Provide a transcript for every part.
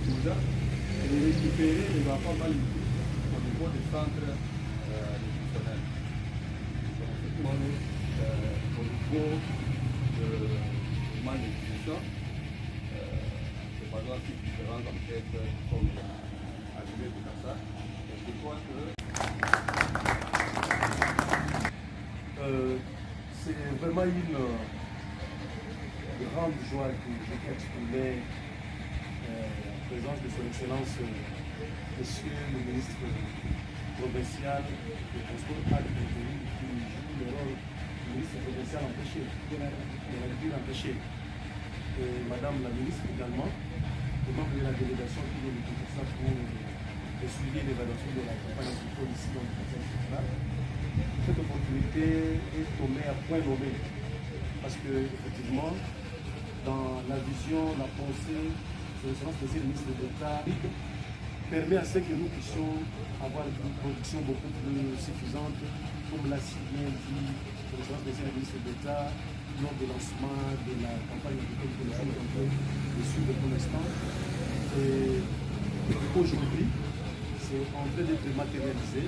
Kouza et récupérer les enfants mal au niveau des centres nutritionnels. Donc, au niveau de malnutrition, c'est pas grave si différentes enquêtes sont arrivées de ça. Je crois que c'est vraiment une grande joie que je peux exprimer en présence de son Excellence, Monsieur le ministre provincial des Transports agricoles, qui joue le rôle du ministre provincial empêché, de l'agriculture empêchée. Et Madame la ministre également, le membre de la délégation qui vient de Kinshasa pour le suivi et l'évaluation de la campagne agricole ici dans le Conseil central. Cette opportunité est tombée à point nommé parce que, effectivement, dans la vision, la pensée, son Excellence Monsieur le ministre d'État permet à ce que nous puissions avoir une production beaucoup plus suffisante, comme l'a si bien dit son Excellence Monsieur le ministre d'État lors du lancement de la campagne agricole que nous sommes en train de suivre pour l'instant. Et aujourd'hui, c'est en train d'être matérialisé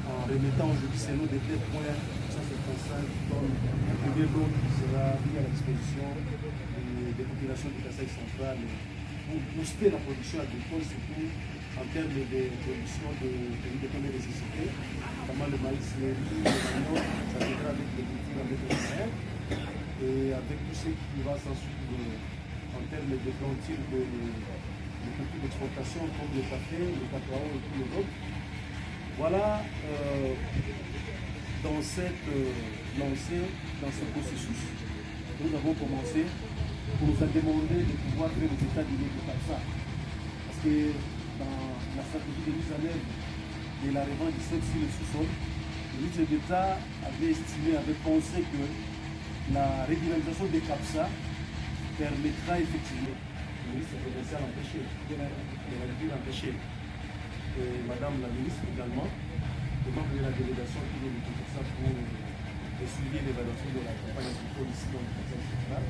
en remettant aujourd'hui ces lots de 2,155 tonnes, un premier lot qui sera mis à la disposition des populations du Kasaï central pour booster la production agricole, surtout en termes de production de produits de première nécessité, notamment le maïs, le riz, le manioc, ça viendra avec les cultures avec le Sahel, et avec tout ce qui va s'en suivre en termes de planture de cultures d'exportation comme le café, le cacao et tous les autres. Voilà, dans cette lancée, dans ce processus, nous avons commencé pour nous a demandé de pouvoir faire les états du de ça. Parce que dans la stratégie de mise en œuvre de la revente du sol sur le sous-sol, le ministre d'État avait estimé, avait pensé que la régularisation des CAPSA permettra effectivement le ministre provincial empêché, de l'agriculture empêchée. Et Madame la ministre également, le membre de la délégation qui vient de Kinshasa pour le suivi et l'évaluation de la campagne agricole ici dans le Conseil central.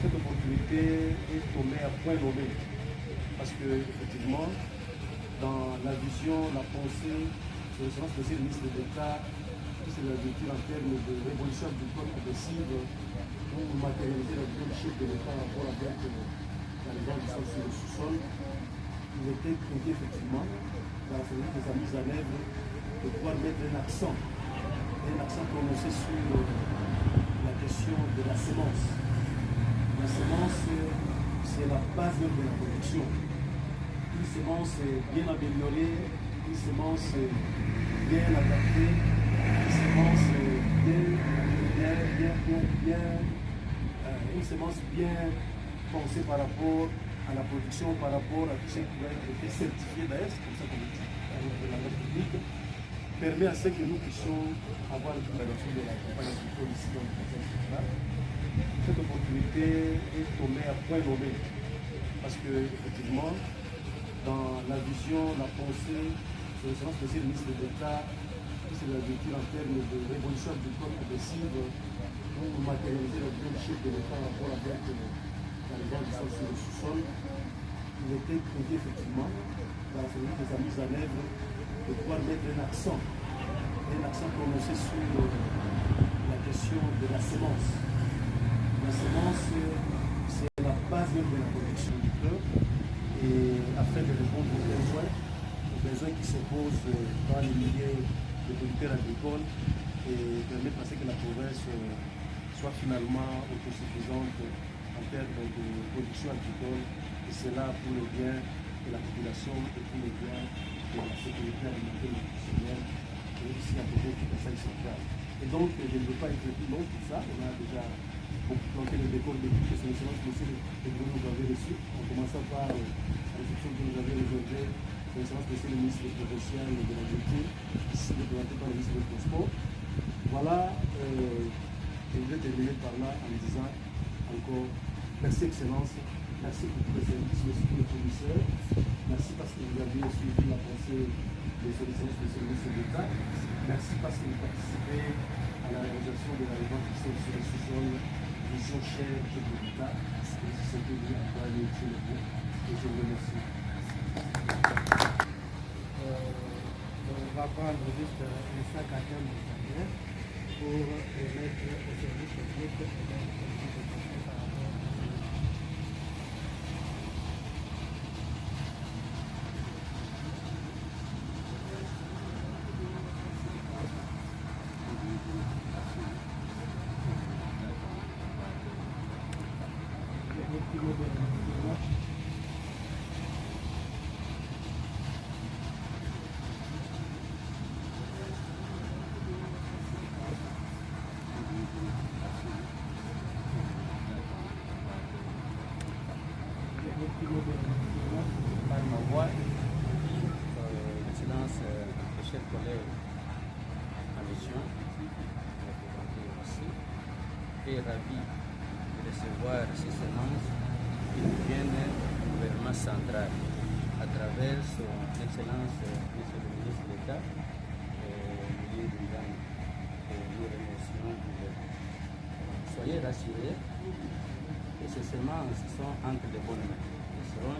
Cette opportunité est tombée à point nommé parce que, effectivement, dans la vision, la pensée, son Excellence Monsieur le ministre d'État, c'est l'agriculture en termes de révolution agricole progressive pour matérialiser la vision du chef de l'État en rapport avec la région du sol sur le sous-sol. Il était prévu effectivement, dans celui de sa mise en œuvre, de pouvoir mettre un accent prononcé sur la question de la semence. La semence, c'est la base même de la production. Une semence bien améliorée, une semence bien adaptée, une semence une semence bien pensée par rapport à la production, par rapport à tout ce qui va être certifié d'ailleurs, c'est comme ça qu'on dit avec le langage public, permet à ce que nous puissions avoir une évaluation de la campagne agricole ici dans le Conseil central. Cette opportunité est tombée à point nommé parce que, effectivement, dans la vision, la pensée, son Excellence Monsieur le ministre d'État, c'est l'agriculture en termes de révolution agricole progressive pour matérialiser la vision du chef de l'État en rapport avec la région du sol sur le sous-sol. Il était prévu effectivement, dans la série de sa mise en œuvre, de pouvoir mettre un accent prononcé sur la question de la semence. La semence, c'est la base même de la production du peuple, et afin de répondre aux besoins qui se posent dans les milieux de producteurs agricoles et permettre à ce que la province soit finalement autosuffisante en termes de production agricole, et cela pour le bien de la population et pour le bien de la sécurité alimentaire et nutritionnelle et ici à côté du Conseil central. Et donc, je ne veux pas être plus long que ça, on a déjà planté le décor de tout ce que son Excellence Monsieur que vous nous avez reçu, en commençant par la réception que vous avez réservée, son Excellence Monsieur le ministre provincial de l'Agriculture, ici représenté par le ministre des Transports. Voilà, je vais terminer par là en disant encore merci Excellence, merci pour tous les services, merci pour les fournisseurs, merci parce que vous avez suivi la pensée des solutions de services d'État, merci parce que vous participez à la réalisation de la révolution sur le sous-sol, vision chère de l'État, et c'est ce que vous employez sur le bout. Et Je vous remercie. On va prendre juste un sac à terre montagneux pour remettre au service technique par rapport à Par ma voix, Excellence, mes chers collègues en mission, est ravi de recevoir ces semences qui nous viennent du gouvernement central à travers son Excellence, Monsieur le ministre d'État, Louis Ndang. Nous remercions du gouvernement. Soyez rassurés que ces semences sont entre de bonnes mains. Elles seront